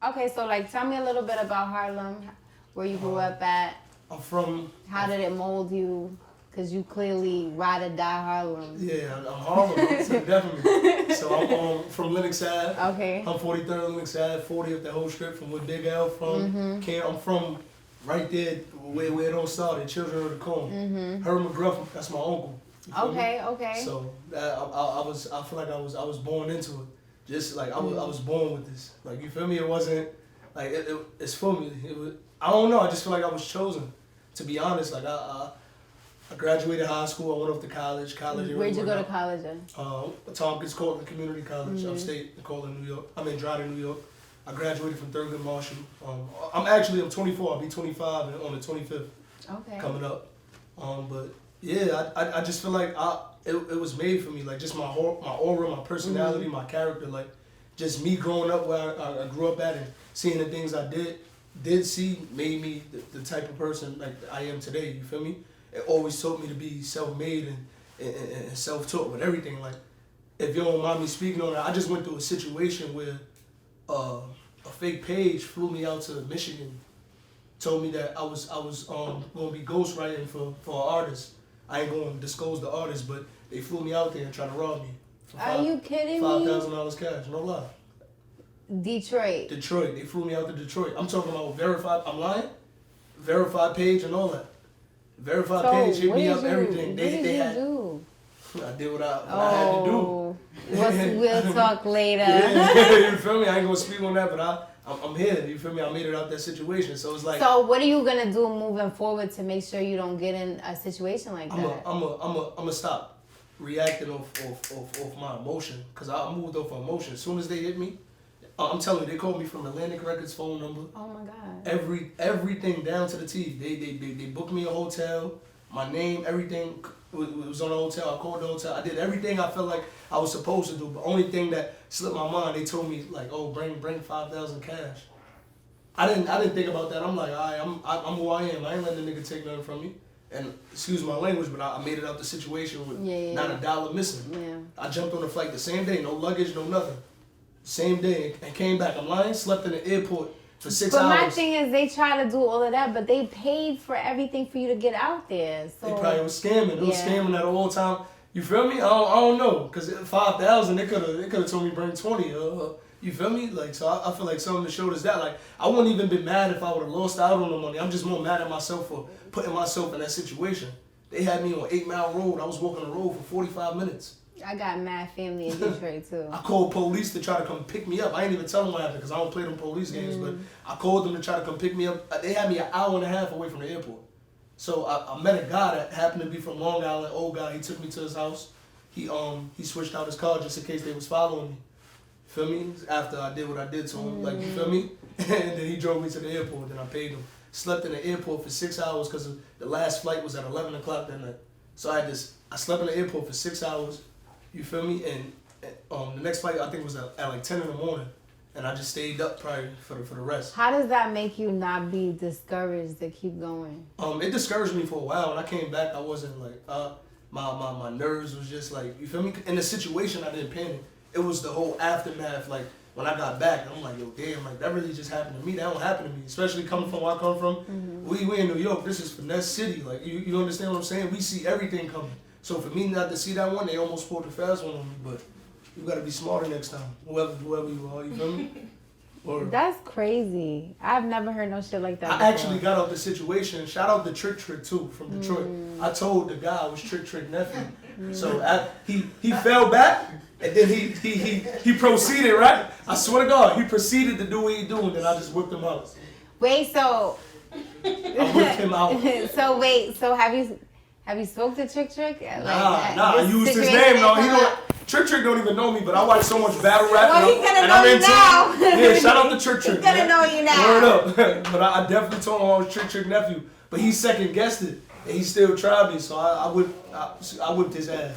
Okay, so like tell me a little bit about Harlem, where you grew up at. I'm from. How did it mold you? Because you clearly ride or die Harlem. Yeah, I'm Harlem, so definitely. So I'm from Lenox Ave. Okay. I'm 43rd Lenox Ave, 40 up the whole strip from where Big L from. I'm from right there where it all started, Children of the Corn. Herb McGruff, that's my uncle. Okay, me? okay. So I feel like I was born into it. Just like I was born with this. Like, you feel me? It wasn't like it's for me. It was, I don't know. I just feel like I was chosen. To be honest, like I graduated high school. I went off to college. Where'd you go to college in? Tompkins Cortland Community College, upstate, Cortland, New York. I'm in Dryden, New York. I graduated from Thurgood Marshall. I'm 24. I'll be 25 on the 25th. Okay. Coming up. But yeah, I just feel like it was made for me. Like, just my aura, my personality, my character. Like, just me growing up where I grew up at and seeing the things I did see made me the type of person like I am today. You feel me? It always taught me to be self-made and self-taught with everything. Like, if you don't mind me speaking on it, I just went through a situation where a fake page flew me out to Michigan, told me that I was going to be ghostwriting for an artist. I ain't going to disclose the artist, but they flew me out there and tried to rob me. Are you kidding me? $5,000 cash, no lie. Detroit. They flew me out to Detroit. I'm talking about verified. I'm lying. Verified page and all that. Verified page hit me up. Everything. What did you do? I did what I had to do. We'll talk later. Yeah, you feel me? I ain't gonna speak on that, but I'm here. You feel me? I made it out that situation. So it's like. So what are you gonna do moving forward to make sure you don't get in a situation like that? I'm gonna stop reacting off my emotion, because I moved off emotion. As soon as they hit me, I'm telling you, they called me from Atlantic Records phone number. Oh my God. Everything down to the T. They booked me a hotel. My name, everything was on the hotel. I called the hotel. I did everything I felt like I was supposed to do. But only thing that slipped my mind, they told me like, oh, bring 5,000 cash. I didn't think about that. I'm like, all right, I'm who I am. I ain't letting the nigga take nothing from me. And excuse my language, but I made it out the situation with not a dollar missing. Yeah. I jumped on the flight the same day, no luggage, no nothing. Same day, and came back. I'm lying, slept in the airport for 6 hours. But my thing is, they try to do all of that, but they paid for everything for you to get out there. So they probably was scamming. They was scamming at all time. You feel me? I don't know, because 5,000, they could have told me bring 20. You feel me? Like, so I feel like something that showed us that. Like, I wouldn't even been mad if I would have lost out on the money. I'm just more mad at myself for putting myself in that situation. They had me on 8 Mile Road. I was walking the road for 45 minutes. I got mad family in Detroit too. I called police to try to come pick me up. I ain't even tell them what happened because I don't play them police games. But I called them to try to come pick me up. They had me an hour and a half away from the airport. So I met a guy that happened to be from Long Island, old guy. He took me to his house. He switched out his car just in case they was following me. Feel me? After I did what I did to him, like, you feel me? And then he drove me to the airport. Then I paid him. Slept in the airport for 6 hours because the last flight was at 11 o'clock that night. So I slept in the airport for 6 hours. You feel me? And the next flight I think was at like 10 in the morning, and I just stayed up probably for the rest. How does that make you not be discouraged to keep going? It discouraged me for a while. When I came back, I wasn't like my nerves was just like, you feel me? In the situation, I didn't panic. It was the whole aftermath. Like, when I got back, I'm like, yo, damn, like, that really just happened to me. That don't happen to me, especially coming from where I come from. We in New York. This is finesse city. Like, you understand what I'm saying? We see everything coming. So for me not to see that one, they almost pulled the fast one on me. But you gotta be smarter next time, whoever you are. You feel me? That's crazy. I've never heard no shit like that. I actually got out the situation. Shout out to Trick too from Detroit. I told the guy I was Trick nephew. So he fell back and then he proceeded, right? I swear to God, he proceeded to do what he doing, and I just whipped him out. Wait, so I whipped him out. So have you spoke to Trick? Nah. I used his name though. He don't. Trick don't even know me, but I watch so much battle rap. Well, he's gonna know you now. Yeah, shout out to Trick. He's gonna know you now. Word up. But I definitely told him I was Trick nephew. But he second guessed it, and he still tried me. So I whipped his ass.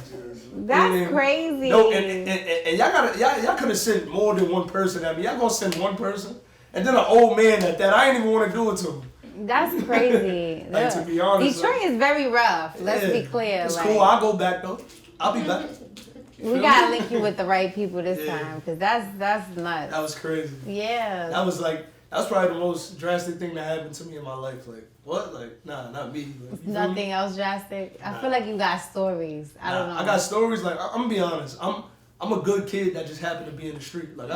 That's crazy. No, and y'all could have sent more than one person at me. Y'all gonna send one person, and then an old man at that. I ain't even want to do it to him. That's crazy. Like, to be honest, Detroit is very rough. Let's be clear. It's cool. I'll go back though. I'll be back. We gotta link you with the right people this Yeah. time, because that's nuts. That was crazy. Yeah. That was probably the most drastic thing that happened to me in my life. Like, what? Like, nah, not me. Like, Nothing else drastic. Nah. I feel like you got stories. I don't know. I got stories. Like, I'm gonna be honest. I'm a good kid that just happened to be in the street. Like,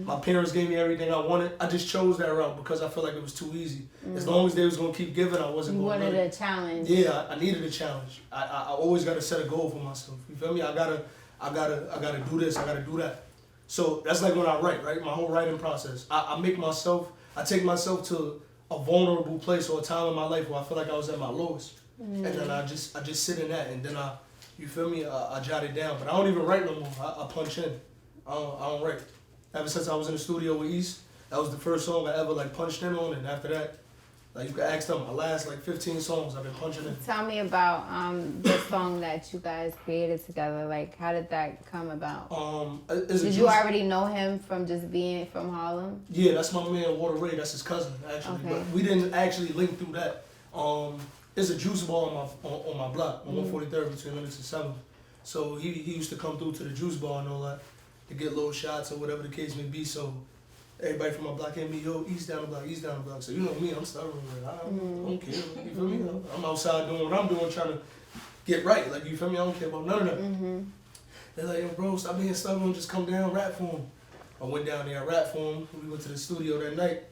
my parents gave me everything I wanted. I just chose that route because I felt like it was too easy. As long as they was gonna keep giving, I wasn't You gonna. wanted a challenge. Yeah, I needed a challenge. I always gotta set a goal for myself. You feel me? I gotta do this. I gotta do that. So that's like when I write, right? My whole writing process. I take myself to a vulnerable place or a time in my life where I feel like I was at my lowest, and then I just sit in that, and then you feel me? I jot it down, but I don't even write no more. I punch in. I don't write. Ever since I was in the studio with East, that was the first song I ever like punched in on, and after that, like you can ask them, my last like 15 songs I've been punching in. Tell me about the song that you guys created together. Like, how did that come about? Did you already know him from just being from Harlem? Yeah, that's my man Water Ray. That's his cousin actually, Okay. but we didn't actually link through that. There's a juice bar on my block on 143rd between Lennox and 7th. So he used to come through to the juice bar and all that to get little shots or whatever the case may be. So everybody from my block hit me, yo, East down the block, East down the block. So you know me, I'm stubborn. Like, I don't care. You feel me? I'm outside doing what I'm doing, trying to get right. Like, you feel me? I don't care about none of that. They're like, yo, bro, stop being stubborn, just come down, rap for him. I went down there, rap for him. We went to the studio that night.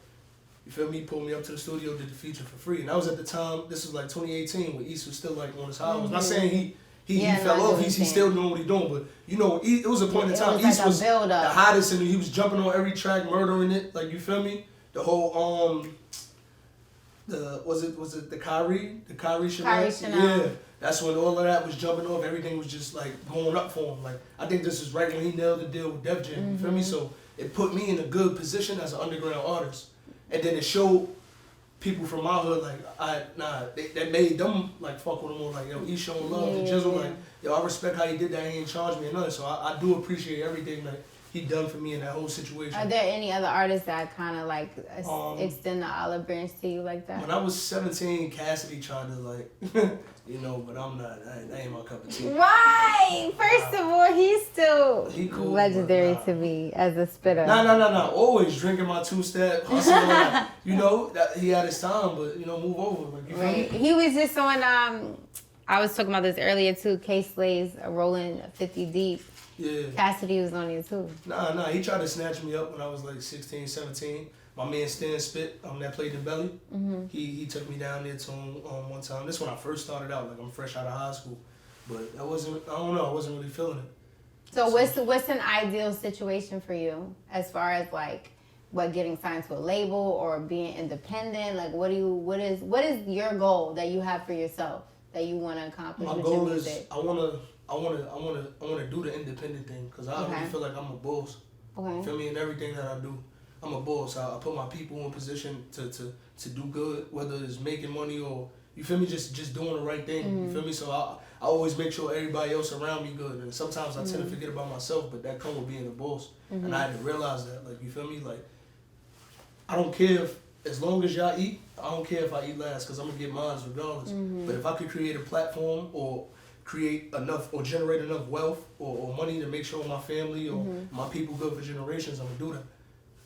You feel me? He pulled me up to the studio, did the feature for free. And that was at the time, this was like 2018, when East was still like on his high. I'm not saying he fell off, he's still doing what he's doing, but you know, it was a point in time, East was the hottest, and he was jumping on every track, murdering it, like, you feel me? The whole, was it the Kyrie Chanel? Yeah, that's when all of that was jumping off, everything was just like going up for him. Like, I think this is right when he nailed the deal with Def Jam, you feel me? So it put me in a good position as an underground artist. And then it showed people from my hood, like, that made them, like, fuck with him more, like, yo, he showing love to BJizzle, like, yo, I respect how he did that, he ain't charged me or nothing, so I do appreciate everything that he done for me in that whole situation. Are there any other artists that kind of, like, extend the olive branch to you like that? When I was 17, Cassidy tried to, like, you know, but I'm not, that ain't my cup of tea. Why? First of all, he's still cool, legendary to me as a spitter. Nah. Always drinking my two-step, hustling, like, you know, that he had his time, but, you know, move over. Like, you feel me? He was just on, I was talking about this earlier too, K-Slay's Rolling 50 Deep. Yeah. Cassidy was on it too. Nah, he tried to snatch me up when I was like 16, 17. My man Stan Spit, that played in Belly, he took me down there to him one time. This is when I first started out, like I'm fresh out of high school. But I don't know, I wasn't really feeling it. So what's an ideal situation for you as far as like getting signed to a label or being independent? Like what is your goal that you have for yourself that you want to accomplish with your music? I wanna do the independent thing because I really feel like I'm a boss. Okay. You feel me? In everything that I do, I'm a boss. I put my people in position to do good, whether it's making money or, you feel me, just doing the right thing. You feel me? So I always make sure everybody else around me good. And sometimes I tend to forget about myself, but that comes with being a boss. And I had to realize that, like, you feel me? Like, I don't care as long as y'all eat, I don't care if I eat last because I'm going to get mine regardless. But if I could create a platform or create enough or generate enough wealth or money to make sure my family or my people good for generations, I'm going to do that.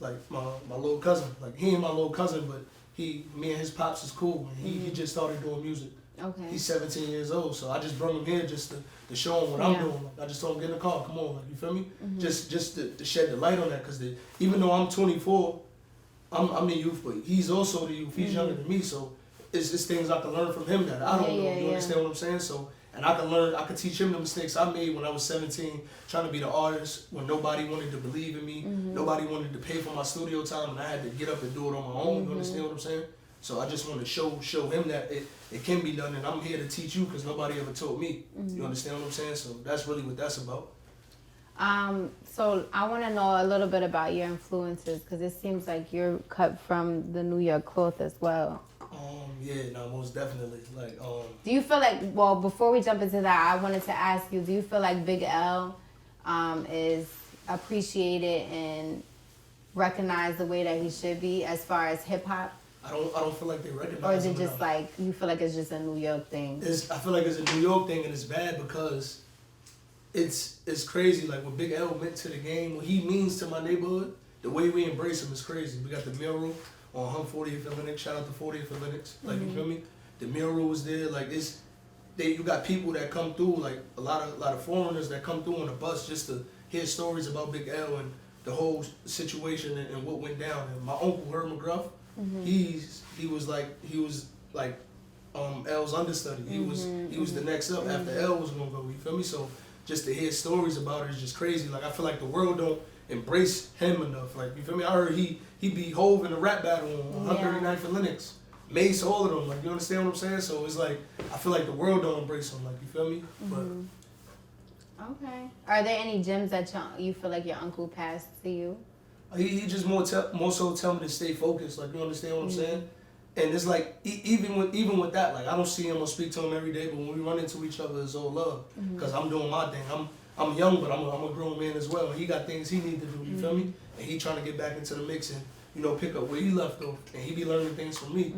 Like my little cousin, like he ain't my little cousin, but me and his pops is cool. And he just started doing music. Okay. He's 17 years old, so I just brought him here just to show him what I'm doing. Like, I just told him, get in the car, come on, like, you feel me? Just to shed the light on that, because even though I'm 24, I'm the youth, but he's also the youth. He's younger than me, so it's things I can learn from him that I don't know. You understand what I'm saying? So, and I could teach him the mistakes I made when I was 17, trying to be the artist when nobody wanted to believe in me, nobody wanted to pay for my studio time, and I had to get up and do it on my own. You understand what I'm saying? So I just want to show him that it can be done, and I'm here to teach you because nobody ever told me. You understand what I'm saying? So that's really what that's about. So I want to know a little bit about your influences because it seems like you're cut from the New York cloth as well. Yeah, no, most definitely. Like, do you feel like, well, before we jump into that, I wanted to ask you, do you feel like Big L is appreciated and recognized the way that he should be as far as hip hop? I don't feel like they recognize him. Or is it just like, you feel like it's just a New York thing? I feel like it's a New York thing, and it's bad because it's crazy. Like what Big L meant to the game, what he means to my neighborhood, the way we embrace him is crazy. We got the mural on 40th and Linux. Shout out to 40th and Linux. Like you feel me? The mural was there. Like you got people that come through. Like a lot of foreigners that come through on the bus just to hear stories about Big L and the whole situation and what went down. And my uncle Herb McGruff, he was like L's understudy. He was the next up after L was gonna go. You feel me? So just to hear stories about it is just crazy. Like I feel like the world don't embrace him enough. Like you feel me? I heard he beat Hove in a rap battle on 139th and Linux. Mace all of them. Like you understand what I'm saying? So it's like I feel like the world don't embrace him. Like you feel me? But okay. Are there any gems that you feel like your uncle passed to you? He just more so tell me to stay focused. Like you understand what I'm saying? And it's like even with that, like I don't see him or speak to him every day, but when we run into each other, it's all love. Cause I'm doing my thing. I'm young, but I'm a grown man as well. And he got things he need to do. You feel me? And he trying to get back into the mix and pick up where he left off. And he be learning things from me.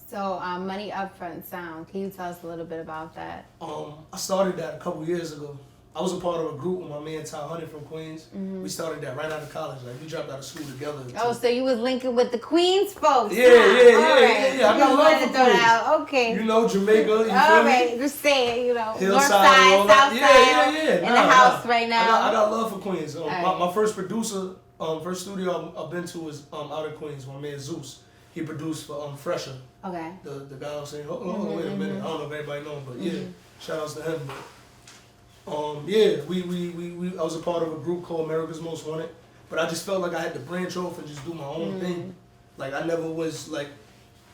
So Money Upfront Sound. Can you tell us a little bit about that? I started that a couple years ago. I was a part of a group with my man Ty Hunter from Queens. We started that right out of college. Like we dropped out of school together. Oh, so you was linking with the Queens folks? Yeah. I got love for Queens. Okay. Jamaica. You all feel right, me? just say it. Hillside, North side, south side. Yeah. In the house right now. I got love for Queens. My first producer, first studio I've been to was out of Queens. My man Zeus. He produced for Fresher. Okay. The guy was saying, wait a minute. I don't know if everybody know him, but yeah, shout outs to him. But, I was a part of a group called America's Most Wanted, but I just felt like I had to branch off and just do my own thing. Like I never was like,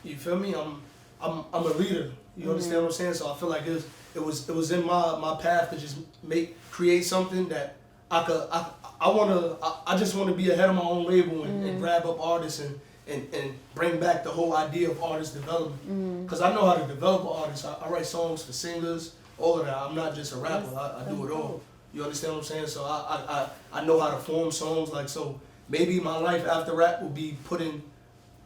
you feel me? I'm a leader. You understand what I'm saying? So I feel like it was in my path to just create something that I just want to be ahead of my own label and grab up artists and bring back the whole idea of artist development. Because I know how to develop an artist. I write songs for singers. All of that. I'm not just a rapper. I do it all. You understand what I'm saying? So I know how to form songs. Like so, maybe my life after rap will be putting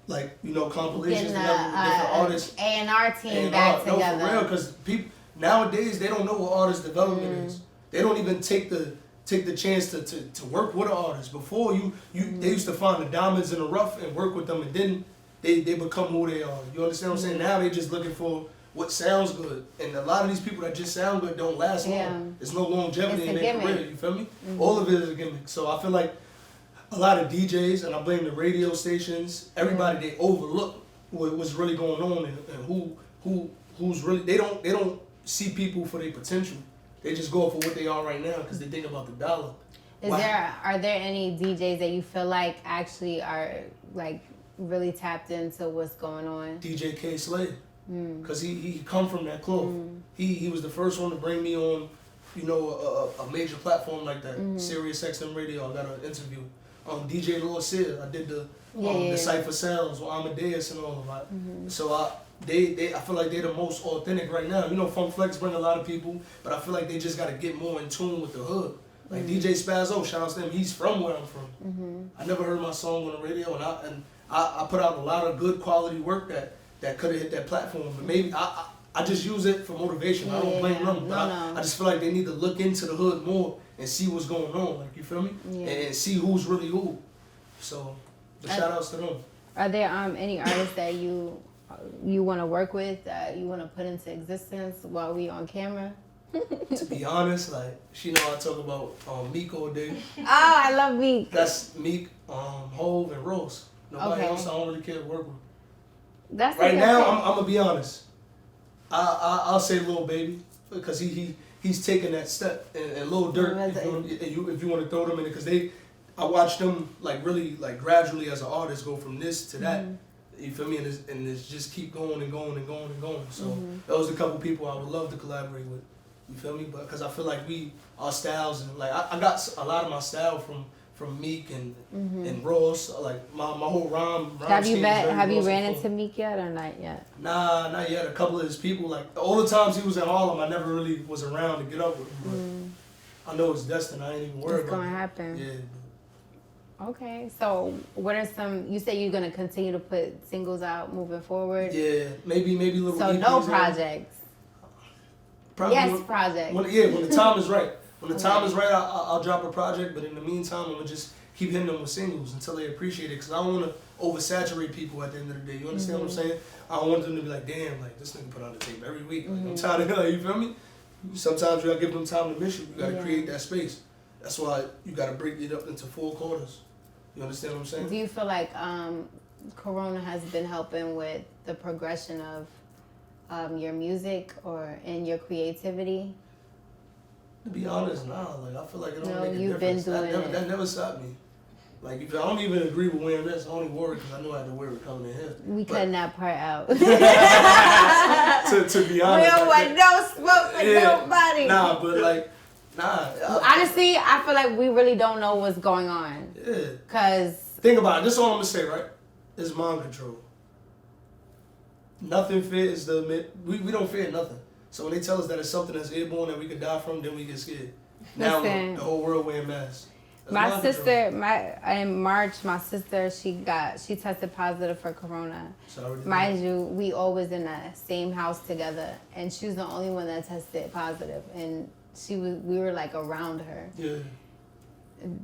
like compilations together with different artists. A&R team back together. No, for real. Because people nowadays they don't know what artist development is. They don't even take the chance to work with an artist. Before they used to find the diamonds in the rough and work with them, and then they become who they are. You understand what I'm saying? Now they just looking for what sounds good, and a lot of these people that just sound good don't last long. There's no longevity in their career. You feel me? All of it is a gimmick. So I feel like a lot of DJs, and I blame the radio stations, everybody, they overlook what's really going on and who's really they don't see people for their potential. They just go for what they are right now because they think about the dollar. Are there any DJs that you feel like actually are like really tapped into what's going on? DJ K Slade. Cause he come from that cloth. He was the first one to bring me on, a major platform like that. Sirius XM Radio. I got an interview. DJ Lord Sear. I did the Cypher Sounds with Amadeus and all of that. So I feel like they're the most authentic right now. Funk Flex bring a lot of people, but I feel like they just got to get more in tune with the hood. Like DJ Spazzo, shout out to him. He's from where I'm from. I never heard my song on the radio, and I put out a lot of good quality work that could have hit that platform, but maybe I just use it for motivation. I don't blame them, but I just feel like they need to look into the hood more and see what's going on. Like you feel me? And see who's really who. So, the shout outs to them. Are there any artists that you want to work with that you want to put into existence while we on camera? To be honest, like I talk about Meek all day. Oh, I love Meek. That's Meek, Hove, and Ross. Nobody else I don't really care to work with. That's right now, I'm gonna be honest. I'll say Lil Baby because he's taking that step, and Lil Durk if you want to throw them in it because I watched them like really like gradually as an artist go from this to that. You feel me? And it's just keep going and going and going and going. So those are a couple people I would love to collaborate with. You feel me? But because I feel like our styles and like I got a lot of my style from Meek and Ross, like my whole rhyme Have you ran into Meek yet or not yet? Nah, not yet. A couple of his people, like all the times he was in Harlem, I never really was around to get up with him. But I know it's destined. I ain't even worried about it. It's gonna happen. Yeah. Okay, so what are some? You say you're gonna continue to put singles out moving forward. Yeah, maybe little. So EPs no projects. Probably yes, projects. When the time is right. When the time is right, I'll drop a project. But in the meantime, I'm gonna just keep hitting them with singles until they appreciate it. Cause I don't want to oversaturate people at the end of the day. You understand what I'm saying? I don't want them to be like, damn, like this nigga put on the tape every week. Like, I'm tired of it. You feel me? Sometimes you gotta give them time to miss you. You gotta create that space. That's why you gotta break it up into 4 quarters. You understand what I'm saying? Do you feel like Corona has been helping with the progression of your music or in your creativity? To be honest, nah. Like I feel like it don't make a you've difference. been doing it. That never stopped me. Like if I don't even agree with wearing this, I only wore it because I knew I had to wear it coming in here. We cutting that part out. to be honest, we don't want no smoke with nobody. Nah, but like, nah. Honestly, I feel like we really don't know what's going on. Yeah. Cause think about it. This is all I'm gonna say, right? It's mind control. Nothing fears we don't fear nothing. So when they tell us that it's something that's airborne that we could die from, then we get scared. Now the whole world wearing masks. My sister, in March, my sister, she tested positive for Corona. Mind you, we always in the same house together, and she was the only one that tested positive, and we were like around her. Yeah.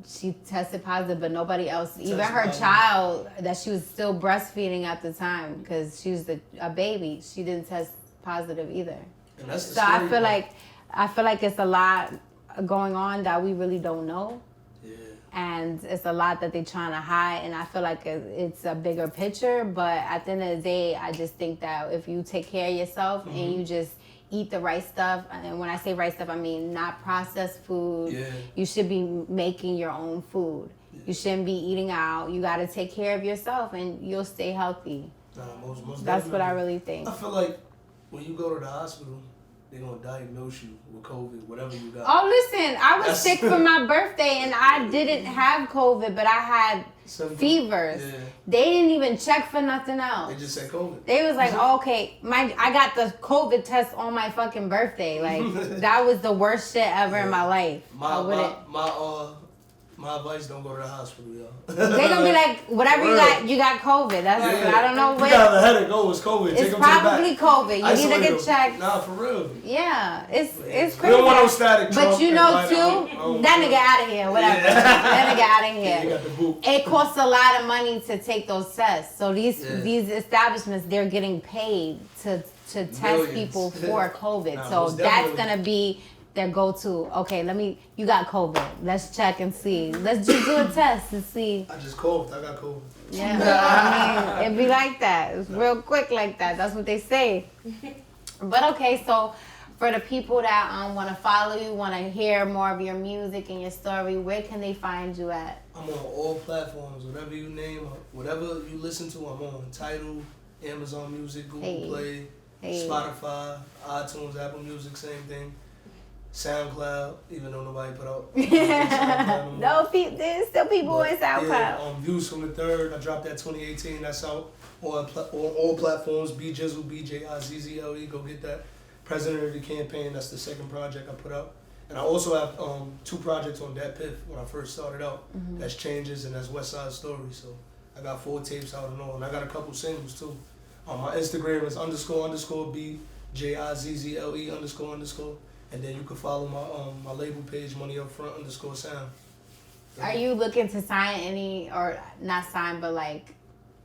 She tested positive, but nobody else, even her child that she was still breastfeeding at the time, because she was a baby, she didn't test positive either. And that's the so I feel like it's a lot going on that we really don't know. And it's a lot that they're trying to hide, and I feel like it's a bigger picture, but at the end of the day, I just think that if you take care of yourself and you just eat the right stuff, and when I say right stuff, I mean not processed food. Yeah. You should be making your own food. Yeah. You shouldn't be eating out. You got to take care of yourself, and you'll stay healthy. Nah, most That's what I really think. I feel like when you go to the hospital, they're going to diagnose you with COVID, whatever you got. Oh, listen, I was sick for my birthday, and I didn't have COVID, but I had fevers. Yeah. They didn't even check for nothing else. They just said COVID. They was like, oh, okay, I got the COVID test on my fucking birthday. Like, that was the worst shit ever in my life. My advice, don't go to the hospital, y'all. They're going to be like, whatever you got COVID. That's I don't know what. You got a headache, it's COVID. It's probably COVID. You need to get checked. Nah, for real. Yeah, it's crazy. We don't want no static. But you know, too, that nigga out of here, whatever. That nigga out of here. You got the boot. It costs a lot of money to take those tests. So these establishments, they're getting paid to test people for COVID. Nah, so that's going to be their go-to. Okay, you got COVID. Let's check and see. Let's just do a test and see. I just coughed. I got COVID. Yeah, I mean, it'd be like that. It's real quick like that. That's what they say. But okay, so for the people that want to follow you, want to hear more of your music and your story, where can they find you at? I'm on all platforms. Whatever you name, whatever you listen to, I'm on. Tidal, Amazon Music, Google Play, Spotify, iTunes, Apple Music, same thing. SoundCloud, even though nobody put out. No, there's still people in SoundCloud. Yeah, Views from the Third. I dropped that 2018. That's out on all platforms. BJizzle, BJizzle. Go get that. President of the Campaign. That's the second project I put out. And I also have 2 projects on Dat Piff when I first started out. That's Changes and that's West Side Story. So I got 4 tapes out and all. And I got a couple singles too. My Instagram is __BJizzle __. And then you can follow my label page, Money Up Front _sound. Are you looking to sign any, or not sign, but like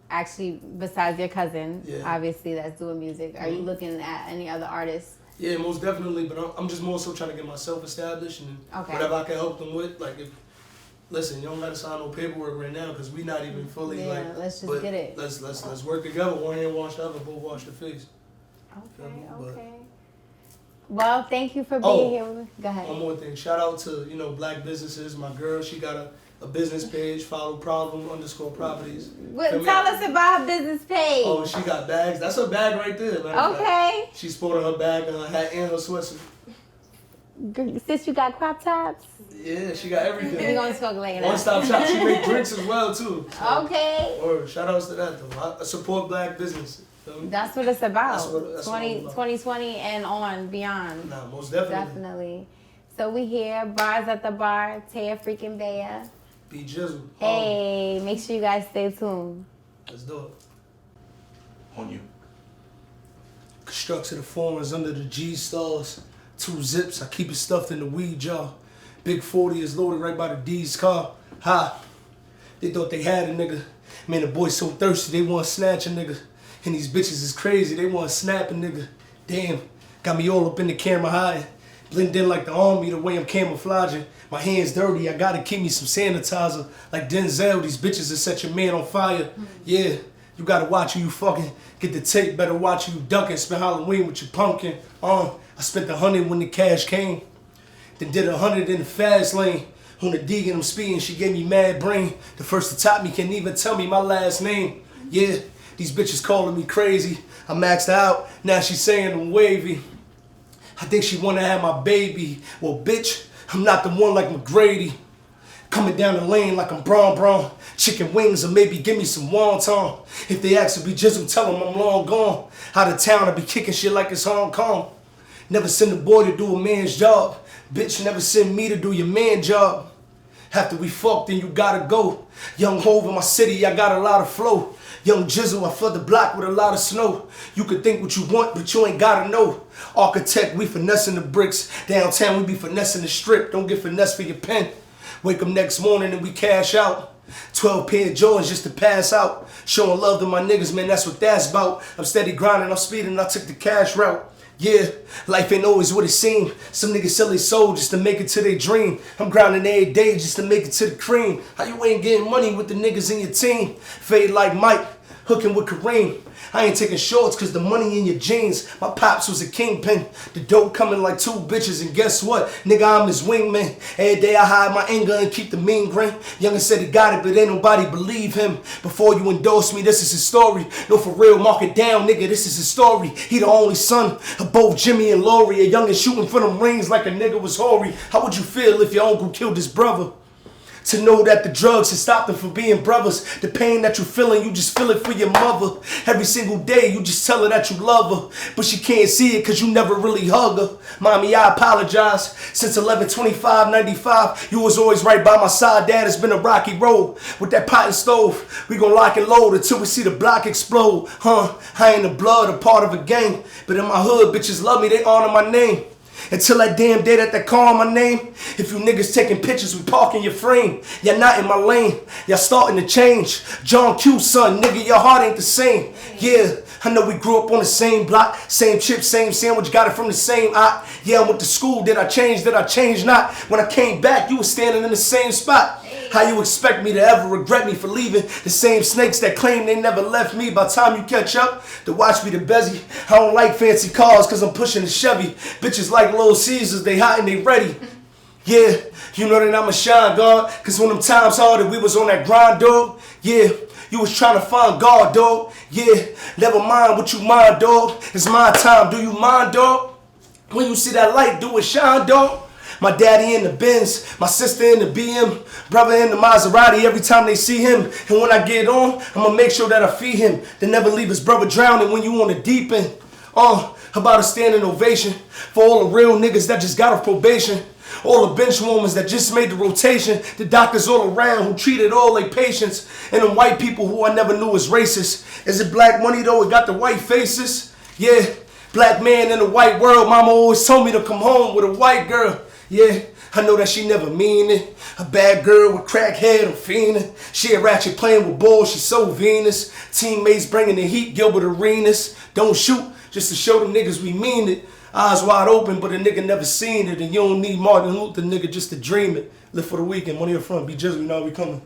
actually besides your cousin, obviously that's doing music, are you looking at any other artists? Yeah, most definitely, but I'm just more so trying to get myself established and whatever I can help them with. Like, listen, you don't got to sign no paperwork right now because we not even fully let's just get it. Let's work together. One hand wash the other, both wash the face. Okay. Well, thank you for being here. Go ahead. One more thing. Shout out to, black businesses. My girl, she got a business page. Follow Problem _Properties. Tell us about her business page. Oh, she got bags. That's her bag right there. Okay. She's sporting her bag and her hat and her sweatshirt. Sis, you got crop tops? Yeah, she got everything. We're going to smoke later. One-stop shop. She make drinks as well, too. So, okay. Or shout outs to that, though. I support black business. That's what it's about. That's 2020 and on, beyond. Nah, most definitely. Definitely. So we here, Bars at the Bar, Taya freaking Bea. BJizzle. Hey, make sure you guys stay tuned. Let's do it. On you. Constructed the forms under the G stars. 2 zips, I keep it stuffed in the weed jar. Big 40 is loaded right by the D's car. Ha. They thought they had a nigga. Man, the boys so thirsty, they want to snatch a nigga. And these bitches is crazy, they want to snap a nigga. Damn, got me all up in the camera high. Blend in like the army, the way I'm camouflaging. My hands dirty, I gotta keep me some sanitizer. Like Denzel, these bitches will set your man on fire. Yeah, you gotta watch who you fucking. Get the tape, better watch who you ducking. Spend Halloween with your pumpkin. I spent 100 when the cash came. Then did 100 in the fast lane. On the Deegan, I'm speeding, she gave me mad brain. The first to top me can't even tell me my last name. Yeah, these bitches calling me crazy. I maxed out, now she's saying I'm wavy. I think she wanna have my baby. Well, bitch, I'm not the one like McGrady. Coming down the lane like I'm Braun. Chicken wings or maybe give me some wonton. If they ask to BJizzle, tell them I'm long gone. Out of town, I be kicking shit like it's Hong Kong. Never send a boy to do a man's job. Bitch, never send me to do your man job. After we fuck, then you gotta go. Young Hov in my city, I got a lot of flow. Young Jizzle, I flood the block with a lot of snow. You could think what you want, but you ain't gotta know. Architect, we finessing the bricks. Downtown, we be finessing the strip. Don't get finesse for your pen. Wake up next morning and we cash out. 12 pair of Jordans just to pass out. Showing love to my niggas, man, that's what that's about. I'm steady grinding, I'm speeding, I took the cash route. Yeah, life ain't always what it seems. Some niggas sell their soul just to make it to their dream. I'm grinding every day just to make it to the cream. How you ain't getting money with the niggas in your team? Fade like Mike, hooking with Kareem. I ain't taking shorts cause the money in your jeans. My pops was a kingpin. The dope coming like 2 bitches and guess what? Nigga, I'm his wingman. Every day I hide my anger and keep the mean grin. Youngin said he got it but ain't nobody believe him. Before you endorse me, this is his story. No, for real, mark it down, nigga, this is his story. He the only son of both Jimmy and Lori. A youngin shooting for them rings like a nigga was hoary. How would you feel if your uncle killed his brother? To know that the drugs had stopped them from being brothers. The pain that you're feeling, you just feel it for your mother. Every single day, you just tell her that you love her. But she can't see it cause you never really hug her. Mommy, I apologize. Since 11/25/95, you was always right by my side. Dad, it's been a rocky road. With that pot and stove, we gon' lock and load until we see the block explode. I ain't the blood, a part of a gang. But in my hood, bitches love me, they honor my name. Until that damn day that they call my name. If you niggas taking pictures, we parking your frame. Y'all not in my lane, y'all starting to change. John Q, son, nigga, your heart ain't the same. Yeah, I know we grew up on the same block. Same chip, same sandwich, got it from the same eye. Yeah, I went to school, did I change not? When I came back, you was standing in the same spot. How you expect me to ever regret me for leaving? The same snakes that claim they never left me. By the time you catch up, to watch me the bezzy. I don't like fancy cars cause I'm pushing a Chevy. Bitches like Little Caesars, they hot and they ready. Yeah, you know that I'm a shine guard. Cause when them times hard we was on that grind, dog. Yeah, you was trying to find God, dog. Yeah, never mind what you mind, dog. It's my time, do you mind, dog? When you see that light, do it shine, dog. My daddy in the Benz, my sister in the BM, brother in the Maserati every time they see him. And when I get on, I'ma make sure that I feed him. They never leave his brother drowning when you on the deep end. About a standing ovation for all the real niggas that just got off probation. All the bench warmers that just made the rotation. The doctors all around who treated all their patients. And the white people who I never knew was racist. Is it black money though? It got the white faces? Yeah, black man in the white world. Mama always told me to come home with a white girl. Yeah, I know that she never mean it. A bad girl with crack head, I'm fiending. She a ratchet playing with balls, she so Venus. Teammates bringing the heat, Gilbert Arenas. Don't shoot, just to show them niggas we mean it. Eyes wide open, but a nigga never seen it. And you don't need Martin Luther, nigga, just to dream it. Live for the weekend, money up front, BJizzle, you know we coming.